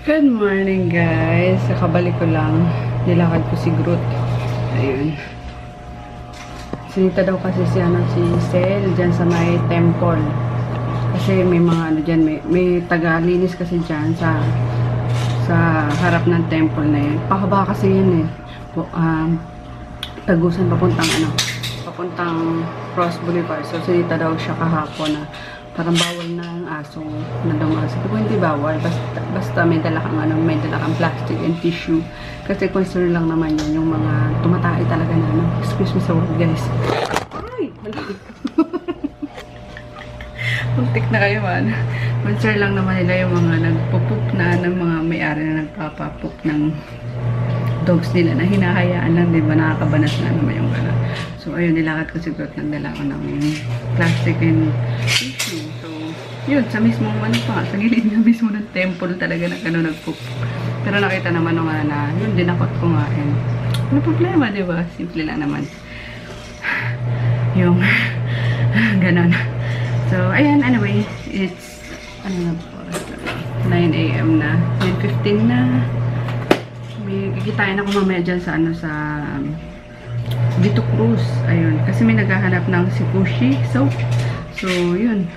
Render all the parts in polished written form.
Good morning guys. Kakabalik ko lang. Nilakad ko si Groot. Ayun. Sinita daw kasi si Sel dyan sa may temple. Kasi may mga dyan, may tagalinis kasi dyan sa harap ng temple na yun. Pahaba kasi yun eh. Tagusan papuntang Cross Boulevard. So sinita daw siya kahapon na parang bawal na ang aso na dumaan. Sabi ko, hindi bawal. Basta may dala kang plastic and tissue. Kasi concern lang naman yun, yung mga tumatay talaga na, excuse me sa word, guys. Ay! Puntik na kayo, man. Concern lang naman nila yung mga nagpupup na, ng mga may-ari na nagpapapup ng dogs nila na hinahayaan lang, di ba? Nakakabanas na naman yung gano'n. So, ayun, nilakad ko siguro ng dala ko ng plastic and tissue. So, yun, sa mismong sa gilid na mismo ng temple talaga na gano'n nagpup. Pero nakita naman nung na, yun, dinakot ko nga. Ano problema, di ba? Simple lang naman. Yung, gano'n. So, ayan, anyway, it's, 9 AM na. 9:15 na. Kikitain ako mamaya dyan sa Vito Cruz. Ayun. Kasi may naghahanap ng Sikushi soap. So, yun.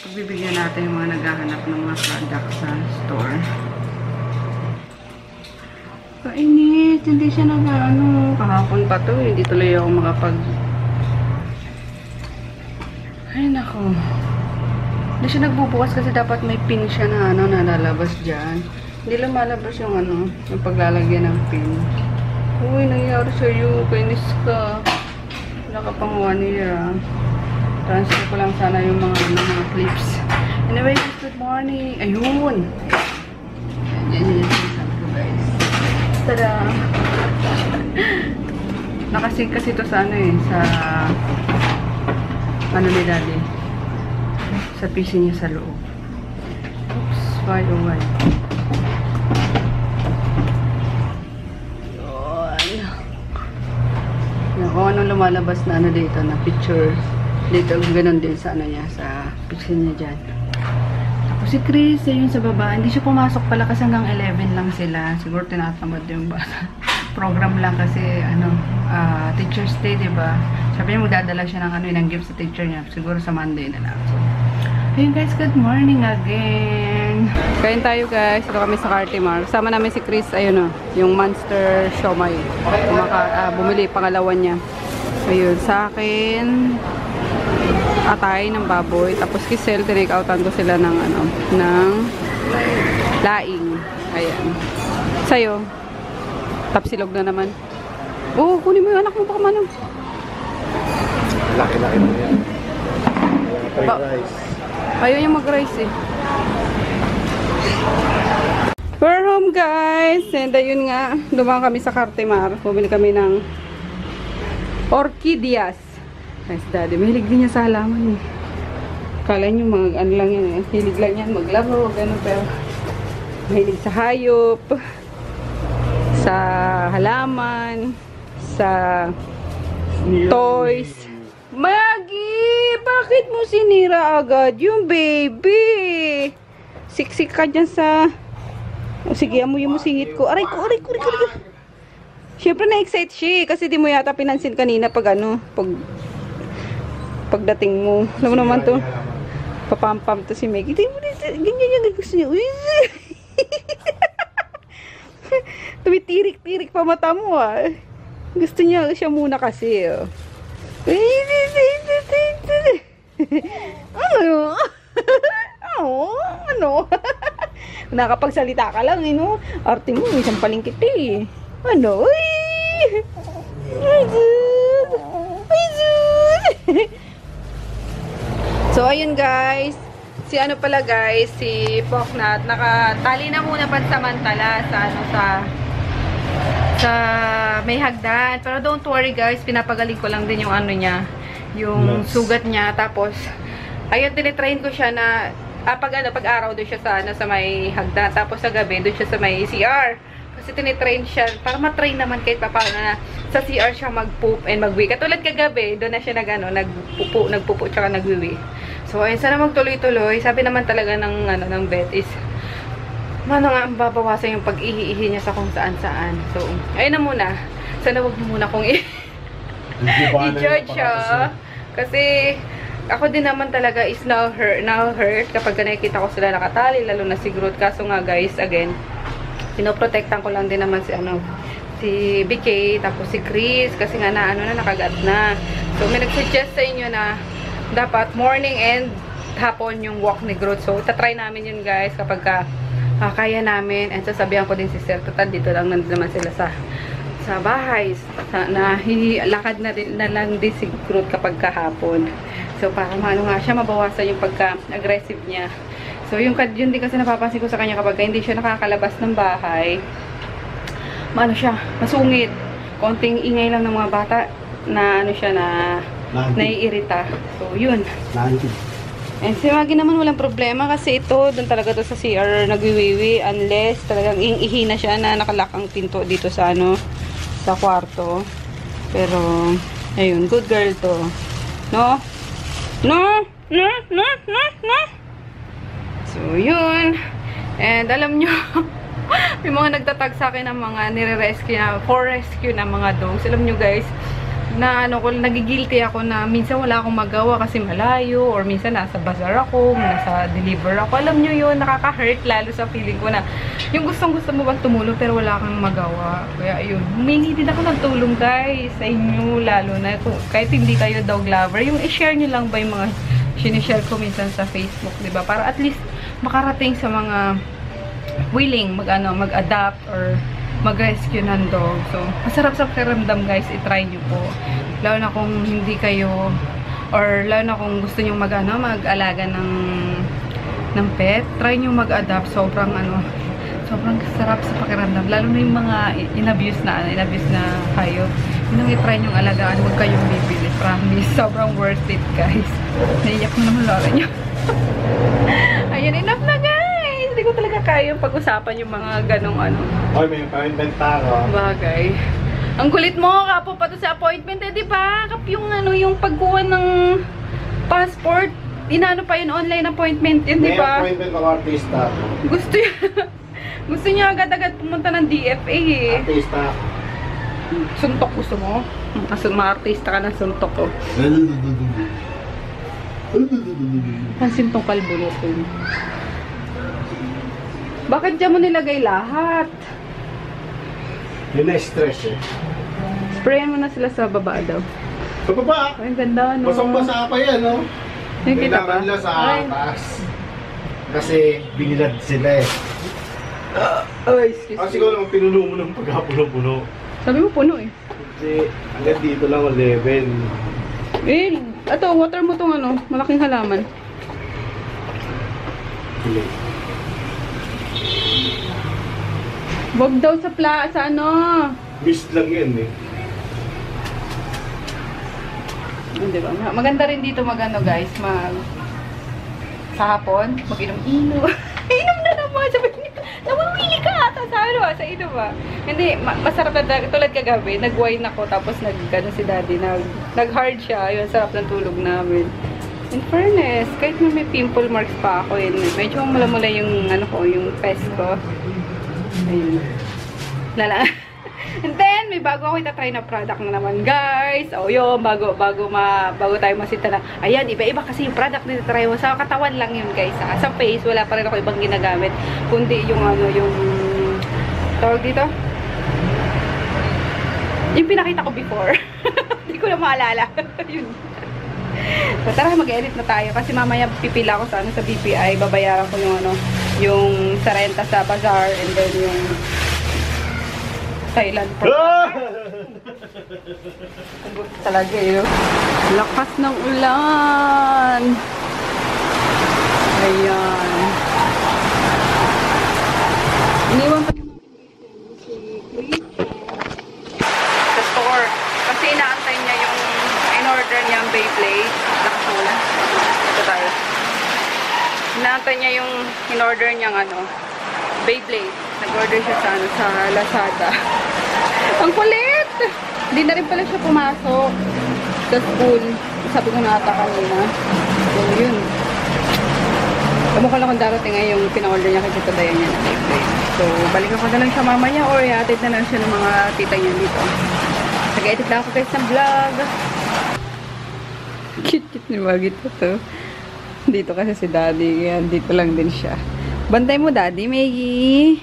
Pagbibigyan natin yung mga naghahanap ng mga products sa store. Kainit. Hindi siya kahapon pa to. Hindi tuloy ako ay, nako. Hindi siya nagbubukas kasi dapat may pin siya na nalalabas dyan. Hindi lumalabas yung yung paglalagyan ng pin. Uy, nangyari sa'yo. Kainis ka. Wala ka pang 1 year. Transfer ko lang sana yung mga clips. Anyway, good morning. Ayun. Yan sabi ko, guys. Tada! Nakasync kasi ito sa sa ni Daddy. Sa PC niya sa loob. Oops, why oh why? Kung anong lumalabas na dito na picture dito, ganun din sa niya, sa picture niya dyan. Tapos si Chris, ayun sa baba, hindi siya pumasok pala kasi hanggang 11 lang sila. Siguro tinatamad yung bata. Program lang kasi Teacher's Day, diba? Sabi niya magdadala siya ng gift sa teacher niya. Siguro sa Monday na lang. So, ayun guys, good morning again. Kain tayo guys. Ito kami sa Cartimar. Kasama namin si Chris, ayun yung Monster Siomai. Bumili, pangalawan niya. Ayun, sa akin, atay ng baboy. Tapos kisel, tinake-outan ko sila ng laing. Ayan. Sa'yo, tapsilog na naman. Oo, kunin mo yung anak mo, baka manong. Laki-laki mo yan. Rice. Ayaw niya mag-rice eh. We're home guys. And ayun nga, dumaan kami sa Cartimar. Bumili kami ng orchideas. Nice daddy. Mahilig din niya sa halaman eh. Kala niyo lang yan eh. Hilig lang yan maglaro, gano'n. Pero mahilig sa hayop, sa halaman, sa toys. Maggie! Bakit mo sinira agad yung baby? Siksik ka dyan sa... O sige, amuyin mo singit ko. Aray ko. Siyempre na-excite siya kasi di mo yata pinansin kanina pagdating mo. Alam mo naman to. Papampam to si Maggie. Di mo ganyan yung gusto niya. Tumitirik-tirik pa mata mo ah. Gusto niya siya muna kasi oh. Ano? Nakapagsalita ka lang, arte mo, isang palingkit eh. Ano? So, ayun guys. Si Poknat, nakatali na muna pansamantala sa may hagdan. Pero don't worry guys, pinapagaling ko lang din yung yung sugat niya. Tapos, ayun, tinitrain ko siya na, pag araw doon siya sa may hagdan. Tapos sa gabi, doon siya sa may CR. Kasi tinitrain siya, para matrain naman kahit paano na sa CR siya mag-poop and mag-wee. Katulad kagabi, doon na siya nagpupo tsaka nag-wee. So, ayun, sana magtuloy-tuloy. Sabi naman talaga ng vet is, Mano nga, babawasan yung pag-ihi niya sa kung saan-saan. So, ayun na muna. Sana wag mo muna kong i-judge siya. Kasi, ako din naman talaga is now hurt kapag nakikita ko sila nakatali, lalo na si Groot. Kaso nga guys, again, pinoprotektan ko lang din naman si BK, tapos si Chris, kasi nga nakagat na. So, may nag-suggest sa inyo na dapat morning and hapon yung walk ni Groot. So, tatry namin yun guys kapag kaya namin. And sasabihan ko din si Sir, total dito lang naman sila sa bahay. Lakad na lang din si Groot kapag kahapon. So, para nga siya, mabawasan yung pagka-aggressive niya. So, yun din kasi napapansin ko sa kanya kapag hindi siya nakakalabas ng bahay, siya, masungit. Konting ingay lang ng mga bata na naiirita. So, yun. And si Maggie naman walang problema kasi doon talaga sa CR nagwiwiwi unless talagang ihina siya na nakalakang pinto dito sa sa kwarto. Pero, ayun, good girl to. No? No! No! No! No! No! So, yun. And alam nyo, may mga nagtatag sa akin ng mga nire-rescue for rescue na mga dogs. Alam nyo guys, na nagigilty ako na minsan wala akong magawa kasi malayo, or minsan nasa bazaar ako, nasa deliver ako. Alam nyo yun, nakaka-hurt lalo sa feeling ko na yung gustong-gusto mo bang tumulong pero wala kang magawa. Kaya yun, humingi din ako ng tulong guys sa inyo, lalo na kahit hindi kayo dog lover, yung i-share nyo lang ba yung mga sinishare ko minsan sa Facebook, diba? Para at least makarating sa mga willing mag-adapt or mag-rescue ng dog. So, masarap sa pakiramdam guys, i-try nyo po. Lalo na kung hindi kayo, or lalo na kung gusto nyo mag-alaga ng pet, try nyo mag-adapt. Sobrang sarap sa pakiramdam. Lalo na yung mga in-abuse na kayo. Yun ang i-try nyo alagaan, huwag kayong bibili. Promise, sobrang worth it guys. Naiyak mo naman lalo nyo. Ayun, enough na guys! Hindi ko talaga kaya yung pag-usapan yung mga ganong Oy, may pa-inventa ko. Bagay. Ang kulit mo, kapo pa to sa appointment di ba? Kap yung yung pagkuha ng passport, pa yun, online appointment yun, di ba? May appointment ng artista. Gusto niya agad-agad pumunta ng DFA eh. Artista. Suntok gusto mo? Kasi ma-artista ka ng suntok ko. Pansin tong kalbo natin. Bakit dyan mo nilagay lahat? Yun na stress eh. Sprayan mo na sila sa baba daw. Sa baba? Ay, ganda no. Basang-basa pa yan no. Nakikita ba? Kailangan nila sa atas. Kasi binilad sila eh. Excuse me. Kasi ko naman pinuno mo ng pagkapuno-puno. Sabi mo puno eh. Kasi hanggang dito lang ang level. Ito, water mo tong malaking halaman. Wag daw sa Mist lang yan eh. Diba? Maganda rin dito guys, sa hapon, mag-inom-inom. Inom na naman! Sabi niya, nawawili ka ata sa inom ba? Hindi, masarap na tulad kagabi, nag-wine ako, tapos si daddy, nag-hard siya, yun, sarap ng tulog namin. In fairness, kahit may pimple marks pa ako, medyo mula-mula yung yung face ko. Ayun. And then, may bago ako itatry na product na naman, guys. O, yun, bago tayo masita na. Ayan, iba-iba kasi yung product na itatry mo. Sa katawan lang yun, guys. Sa face, wala pa rin ako ibang ginagamit. Kundi yung yung tawag dito? Yung pinakita ko before. Hindi ko na maalala. Yun. So, tara, mag-edit na tayo. Kasi mamaya pipila ako sa BPI. Babayaran ko yung sa renta sa bazaar. And then yung Thailand for talaga yun. Lakas ng ulan. Ayan. Iniwan pa sa store. Kasi inaantay niya yung in-order niya ang Beyblade. Lakas ng ulan. Ito tayo. Inaantay niya yung in-order niyang Beyblade. Nag-order siya sa Lazada. Ang kulit! Hindi na rin pala siya pumasok sa school. Sabi ko na ata kanina. So, yun. Alam ko lang kung darating ay yung pina-order niya kay Tita Dayan niya na libre. So, balikan ko na lang siya mamaya or iatid na lang siya ng mga tita niya dito. Nag-edit lang ako guys ng vlog. Cute-cute ni Maggie to. Dito kasi si Daddy, kaya dito lang din siya. Bantay mo, Daddy, Maggie.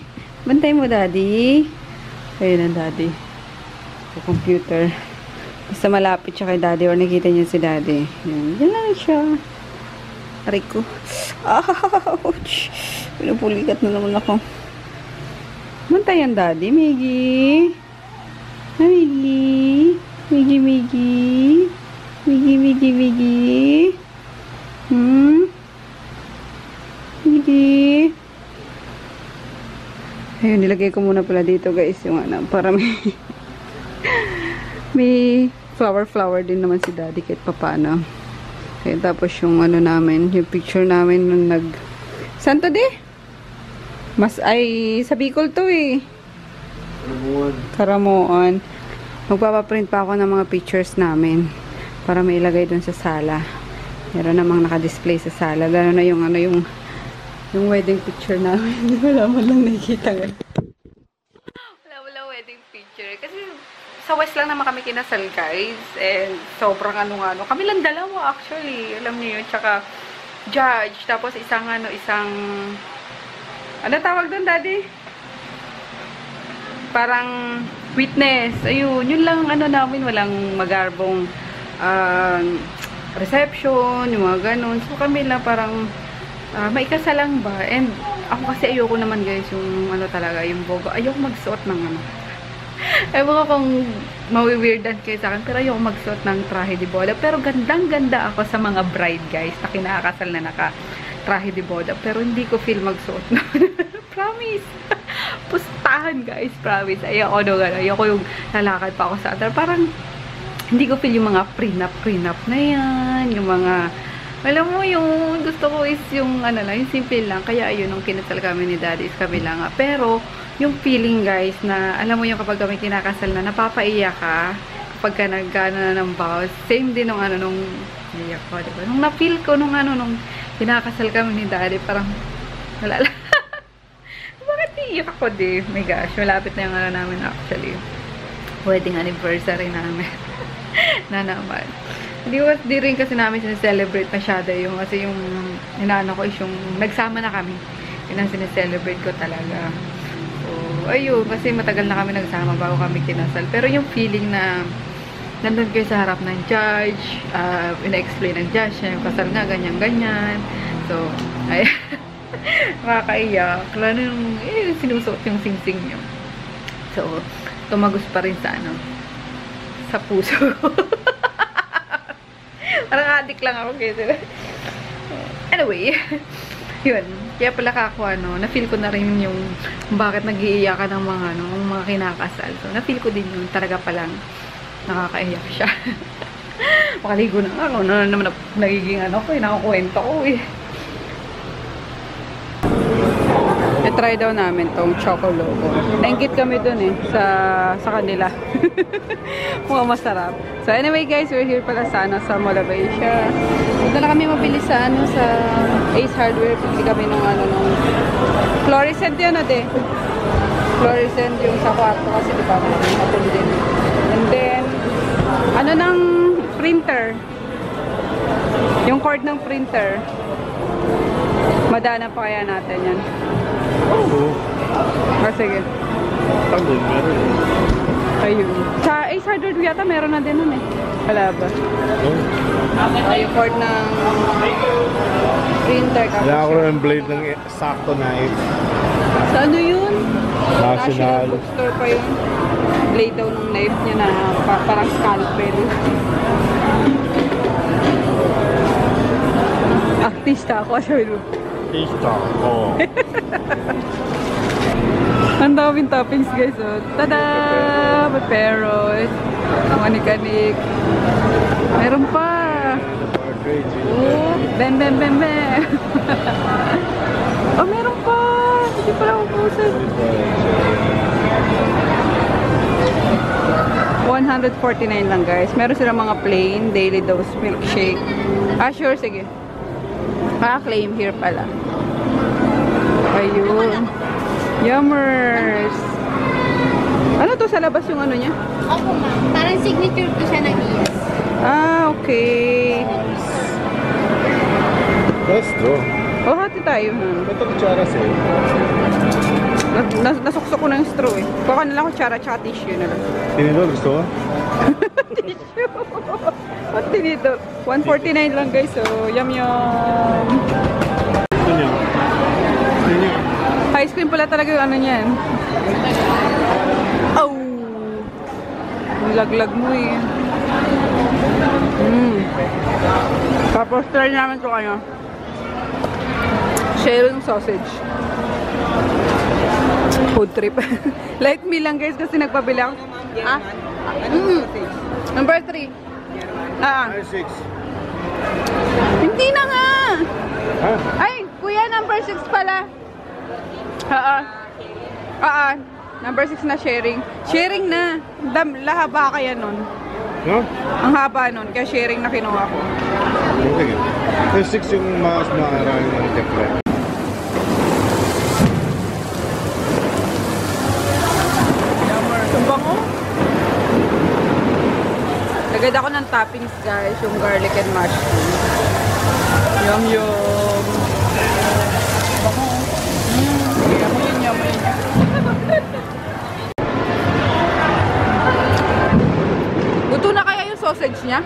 Bantay mo, Daddy. Ayun ang Daddy. Sa computer. Basta malapit siya kay Daddy or nakita niya si Daddy. Yan lang siya. Aray ko. Ouch! Pinupulikat na naman ako. Bantay ang Daddy, Maggie. Maggie. Maggie, Maggie. Maggie. Maggie. Ayun, nilagay ko muna pala dito guys yung ano, para may flower din naman si Daddy kahit papano. Okay, tapos yung ano namin, yung picture namin nung saan to di? Sa Bicol to eh. Karamuan. Magpapaprint pa ako ng mga pictures namin para may ilagay dun sa sala. Meron namang naka-display sa sala. Lalo na yung ano, yung wedding picture namin. Wala mo lang nakikita nga. Wala wedding picture. Kasi sa West lang naman kami kinasal guys. And sobrang ano. Kami lang dalawa actually. Alam niyo yun. Tsaka judge. Tapos isang ano tawag doon, Daddy? Parang witness. Ayun. Yun lang ano namin. Walang magarbong reception. Yung mga ganun. So kami lang parang maikasa lang ba? And ako kasi ayoko naman guys yung ano talaga, yung bogo. Ayoko magsuot ng ano. Ewan ko kung mawi-weirdan kayo sa akin, pero ayoko magsuot ng trahe de boda. Pero gandang-ganda ako sa mga bride guys na kinakasal na naka-trahe de boda. Pero hindi ko feel magsuot na. Promise. Pustahan guys, promise. Ayoko yung lalakad pa ako sa other. Parang hindi ko feel yung mga prenup na yan. Yung mga alam mo, yung gusto ko is yung ano lang, yung simple lang. Kaya ayun, nung kinasal kami ni Daddy is kami lang. Pero, yung feeling guys na, alam mo yung kapag kami kinakasal na, napapaiyak ka. Kapag ka nagkana na ng vows. Same din nung ano, nung iyak ko, diba? Nung na-feel ko, nung kinakasal kami ni Daddy, parang, wala lang. Bakit iiyak ako, di? My gosh, malapit na yung ano namin actually. Wedding anniversary namin. na naman. Di rin kasi namin sineselebrate masyado yung, kasi yung inaano ko is yung nagsama na kami. Yun ang sineselebrate ko talaga. So, ayun, kasi matagal na kami nagsama bago kami kinasal. Pero yung feeling na nandun kayo sa harap ng judge, ina-explain ng judge na yung kasal nga, ganyan-ganyan. So, ay, makakaiyak. Lalo yung, sinusuot yung sing-sing nyo. So, tumagos pa rin sa ano, sa puso ko. Parang adik lang ako kasi. Anyway, yun. Kaya pala kako na-feel ko na rin yung bakit nag-iiyakan ng mga kinakasal. So, na-feel ko din yung talaga palang nakakaiyak siya. Makaligo na nga ako. Naman nagiging nakukwento ko eh. I-try daw namin tong Choco Loco. Nainggit kami dun eh, sa kanila. Mukhang masarap. So anyway guys, we're here pala sa Mall of Asia. Dito na kami mabili sa sa Ace Hardware. Pili kami nung fluorescent yun de. Fluorescent yung sa kwarto kasi diba natin din. And then, ng printer. Yung cord ng printer. Madana pa kaya natin yan. Sige. Ayun. Sa Ace Hardware yata meron na din nun eh. Wala ba? Yung cord ng printer. Wala ako ng blade ng sakto knife. Sa ano yun? National Bookstore pa yun. Blade daw ng knife niya na parang scalpel. Artista ako. Artista ako. Ang daming toppings guys, oh. Tada! Peperos. Manik-anik. Meron pa. Oh, bem. Oh, meron pa. Hindi pala ubusan. 149 lang guys. Meron silang mga plain daily dose milkshake. Sure, sige. Claim here pala. Ayun. Yummers. Ano to sa labas yung ano niya? Opo, ma'am. Parang signature ko siya ng IAS. Ah, okay. Let's go. Oh, hati tayo. Ito kutsara sa'yo. Nasuksok ko na yung straw eh. Kuha na lang ko tsara tsaka tissue na lang. Tinidor, gusto mo? Tissue. What tinidor? 149 lang guys. So, yum yum. Ito niya. Ito niya. Ice cream pala talaga yung ano niyan. Oh! Laglag mo eh. Tapos try namin ito ano. Sharing sausage. Food trip. Light meal lang guys kasi nagpabili ako. Ah? Number 3. Ah. 6. Hindi na nga! Ha? Ay, kuya, number 6 pala. Number 6 na sharing. Sharing na. Lahaba kaya nun. No? Ang haba nun. Kaya sharing na kinuha ko. Sige. Yung 6 yung mas maraming ng temple. Sumbang mo? Lagad ako ng toppings guys. Yung garlic and mushroom. Yum yum. Bako. Yum yum. Buto na kaya yung sausage niya?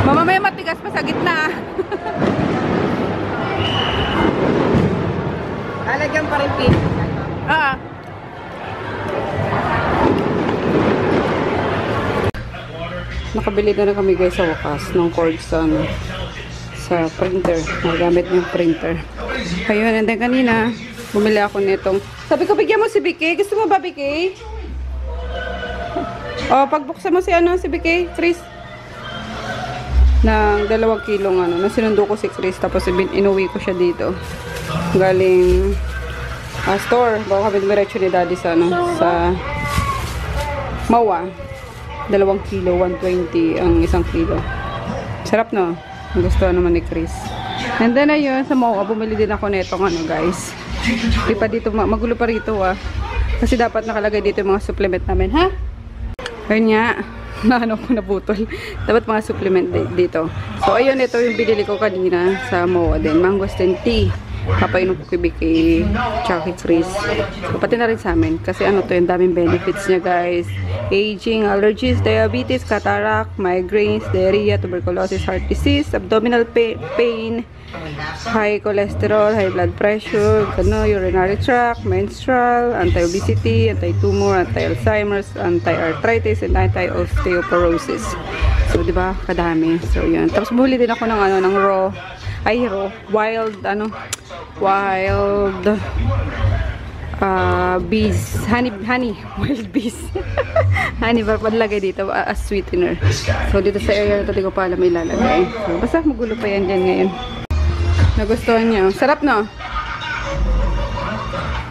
Mamamaya matigas pa sa gitna. Lalagyan pa rin pin. Ah. Nakabili na kami guys sa wakas ng cord sa printer. Nagamit yung printer. Ayun, and then kanina bumili ako nitong. Sabi ko bigyan mo si Vicky. Gusto mo ba Vicky? O, pagbuksan mo si si Vicky, Chris. Ng 2 kilong nasinundo ko si Chris. Tapos inuwi ko siya dito. Galing store. Bago kami dumiretso ni Daddy sa Mawa. 2 kilo, 120 ang 1 kilo. Sarap no? Gusto naman ni Chris. And then ayun, sa Mawa, bumili din ako netong guys. Di pa dito, magulo pa rito Kasi dapat nakalagay dito yung mga supplement namin, ha? Ayun nga, ko nabutol. Dapat mga supplement dito. So ayun, ito yung binili ko kanina sa Mawa din. Mangosteen tea. Papainom ko kay tsaka kay Chris. So, pati na rin sa amin. Kasi to yung daming benefits niya guys. Aging, allergies, diabetes, cataract, migraines, diarrhea, tuberculosis, heart disease, abdominal pain, high cholesterol, high blood pressure, urinary tract, menstrual, anti-obesity, anti-tumor, anti-Alzheimer's, anti-arthritis, and anti-osteoporosis. So, di ba? Kadami. So, yun. Tapos, bumili din ako ng raw wild bees, honey, wild bees. Honey, para padlagay dito as sweetener. So, dito sa area na ito, di ko pa alam ilalagay. So, basta magulo pa yan dyan ngayon. Nagustuhan niya. Sarap, no?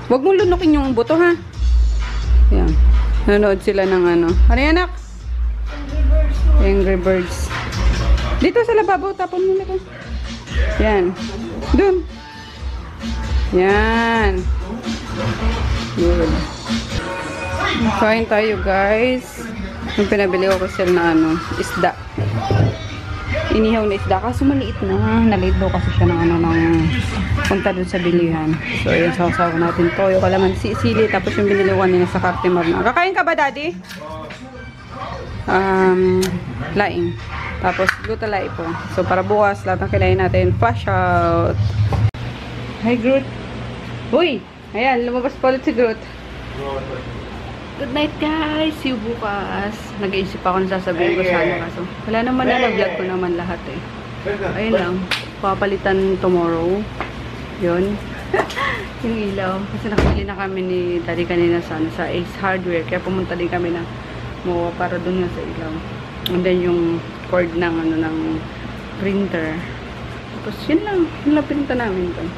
Huwag mong lunukin yung buto, ha? Yan. Nanonood sila ng Ano yan, anak? Angry Birds. Dito sa lababo, tapon mo na ka. Yan. Dun. Yan. Good. Kain tayo guys. Yung pinabili ko kasi na isda. Inihaw na isda. Kaso maliit na. Naliit daw kasi siya ng punta dun sa bilihan. So yun, sasawa natin toyo, kalamansi, sili. Tapos yung binili ko kanina sa Cartimar na. Kakain ka ba daddy? Laing. Tapos glutalay po. So para bukas lahat ng kailangan natin flash out. Hi Groot. Uy! Ayan, lumabas pa ulit si Groot. Good night guys. See you bukas. Nag-iisip ako na sasabihin ko sana kaso. Wala naman na vlog ko naman lahat eh. Ayun lang. Papalitan tomorrow. Yun. Yung ilaw. Kasi nakabili na kami ni Daddy kanina sa Ace Hardware. Kaya pumunta din kami ng Mawa para dun nga sa ilaw. And then yung cord ng printer. Tapos yun lang pinunta namin doon.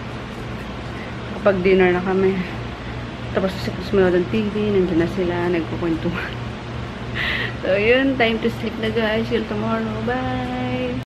Kapag dinner na kami. Tapos sa manood ng TV, nandiyan na sila, nagkukwentuhan. So yun, time to sleep na guys. Till tomorrow. Bye!